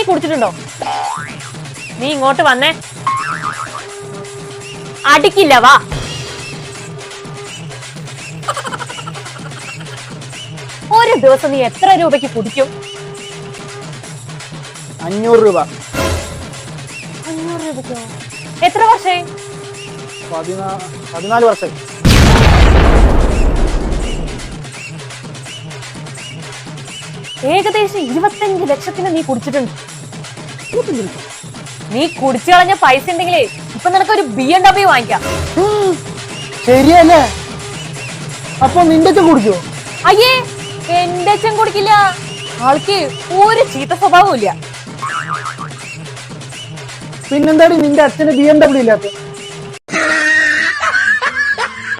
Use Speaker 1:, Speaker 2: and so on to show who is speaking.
Speaker 1: കുടിച്ചിട്ടുണ്ടോ? നീ ഇങ്ങോട്ട് വന്നേ. അടിക്കില്ല, വാ. ഒരു ദിവസം നീ എത്ര രൂപയ്ക്ക് കുടിക്കും?
Speaker 2: 500 രൂപ.
Speaker 1: 500 രൂപയ്ക്കോ? എത്ര വർഷമായി?
Speaker 2: 14 വർഷം.
Speaker 1: ഏകദേശം 25 ലക്ഷത്തിന് നീ കുടിച്ചിട്ടുണ്ട്. നീ കുടിച്ചു കളഞ്ഞ പൈസ ഉണ്ടെങ്കിലേ ഇപ്പൊ നിനക്കൊരു BMW വാങ്ങിക്കാം.
Speaker 2: ശരിയല്ലേ? അപ്പൊ നിന്റെ അച്ഛൻ കുടിക്കോ?
Speaker 1: അയ്യേ, എന്റെ അച്ഛൻ കുടിക്കില്ല. ആൾക്ക് ഒരു ചീത്ത സ്വഭാവവും ഇല്ല.
Speaker 2: പിന്നെന്താടി നിന്റെ അച്ഛന് BMW ഇല്ലാത്ത?